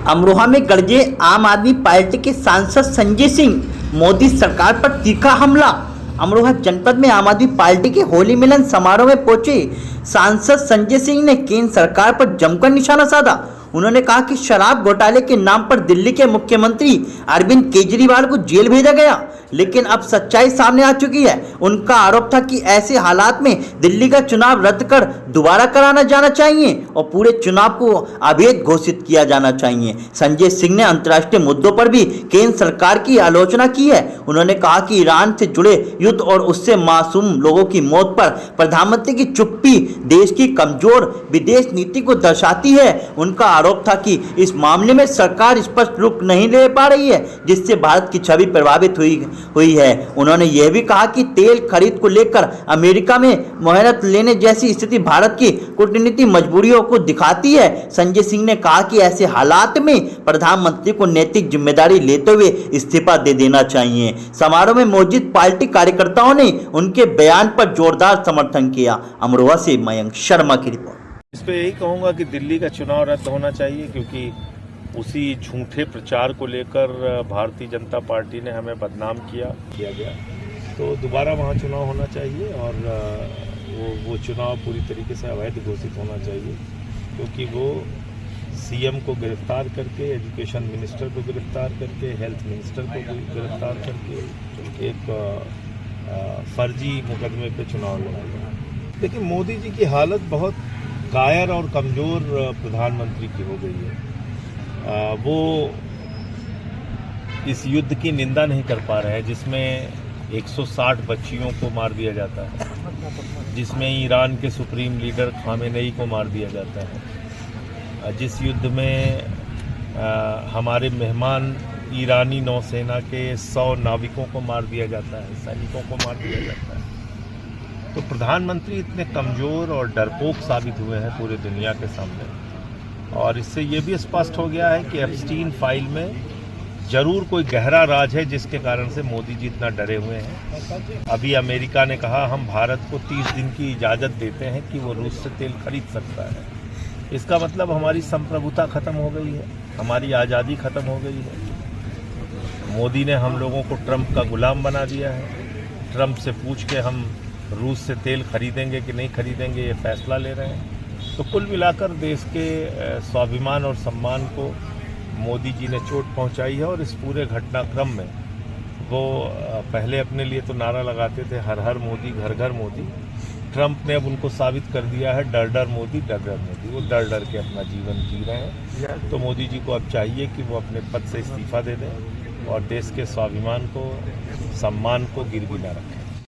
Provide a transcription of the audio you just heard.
अमरोहा में गरजे आम आदमी पार्टी के सांसद संजय सिंह, मोदी सरकार पर तीखा हमला। अमरोहा जनपद में आम आदमी पार्टी के होली मिलन समारोह में पहुंचे सांसद संजय सिंह ने केंद्र सरकार पर जमकर निशाना साधा। उन्होंने कहा कि शराब घोटाले के नाम पर दिल्ली के मुख्यमंत्री अरविंद केजरीवाल को जेल भेजा गया, लेकिन अब सच्चाई सामने आ चुकी है। उनका आरोप था कि ऐसे हालात में दिल्ली का चुनाव रद्द कर दोबारा कराना जाना चाहिए और पूरे चुनाव को अवैध घोषित किया जाना चाहिए। संजय सिंह ने अंतर्राष्ट्रीय मुद्दों पर भी केंद्र सरकार की आलोचना की है। उन्होंने कहा कि ईरान से जुड़े युद्ध और उससे मासूम लोगों की मौत पर प्रधानमंत्री की चुप्पी देश की कमजोर विदेश नीति को दर्शाती है। उनका आरोप था कि इस मामले में सरकार स्पष्ट रुख नहीं ले पा रही है, जिससे भारत की छवि प्रभावित हुई है। उन्होंने यह भी कहा कि तेल खरीद को लेकर अमेरिका में मोहलत लेने जैसी स्थिति भारत की कूटनीतिक मजबूरियों को दिखाती है। संजय सिंह ने कहा कि ऐसे हालात में प्रधानमंत्री को नैतिक जिम्मेदारी लेते हुए इस्तीफा दे देना चाहिए। समारोह में मौजूद पार्टी कार्यकर्ताओं ने उनके बयान पर जोरदार समर्थन किया। अमरोहा से मयंक शर्मा की रिपोर्ट। इस पे यही कहूँगा कि दिल्ली का चुनाव रद्द होना चाहिए, क्योंकि उसी झूठे प्रचार को लेकर भारतीय जनता पार्टी ने हमें बदनाम किया गया। तो दोबारा वहाँ चुनाव होना चाहिए और वो चुनाव पूरी तरीके से अवैध घोषित होना चाहिए, क्योंकि वो सीएम को गिरफ्तार करके, एजुकेशन मिनिस्टर को गिरफ्तार करके, हेल्थ मिनिस्टर को गिरफ्तार करके एक फर्जी मुकदमे पे चुनाव लड़ा। लेकिन मोदी जी की हालत बहुत कायर और कमज़ोर प्रधानमंत्री की हो गई है। वो इस युद्ध की निंदा नहीं कर पा रहे हैं जिसमें 160 बच्चियों को मार दिया जाता है, जिसमें ईरान के सुप्रीम लीडर खामेनेई को मार दिया जाता है, जिस युद्ध में हमारे मेहमान ईरानी नौसेना के 100 नाविकों को मार दिया जाता है, सैनिकों को मार दिया जाता है। तो प्रधानमंत्री इतने कमज़ोर और डरपोक साबित हुए हैं पूरी दुनिया के सामने, और इससे ये भी स्पष्ट हो गया है कि एप्स्टीन फाइल में जरूर कोई गहरा राज है, जिसके कारण से मोदी जी इतना डरे हुए हैं। अभी अमेरिका ने कहा हम भारत को 30 दिन की इजाज़त देते हैं कि वो रूस से तेल खरीद सकता है। इसका मतलब हमारी संप्रभुता ख़त्म हो गई है, हमारी आज़ादी ख़त्म हो गई है। मोदी ने हम लोगों को ट्रंप का गुलाम बना दिया है। ट्रंप से पूछ के हम रूस से तेल खरीदेंगे कि नहीं खरीदेंगे ये फैसला ले रहे हैं। तो कुल मिलाकर देश के स्वाभिमान और सम्मान को मोदी जी ने चोट पहुंचाई है, और इस पूरे घटनाक्रम में वो पहले अपने लिए तो नारा लगाते थे हर हर मोदी, घर घर मोदी। ट्रंप ने अब उनको साबित कर दिया है डर डर मोदी, डर डर मोदी। वो डर डर के अपना जीवन जी रहे हैं। तो मोदी जी को अब चाहिए कि वो अपने पद से इस्तीफा दे दें और देश के स्वाभिमान को, सम्मान को गिरवी न रखें।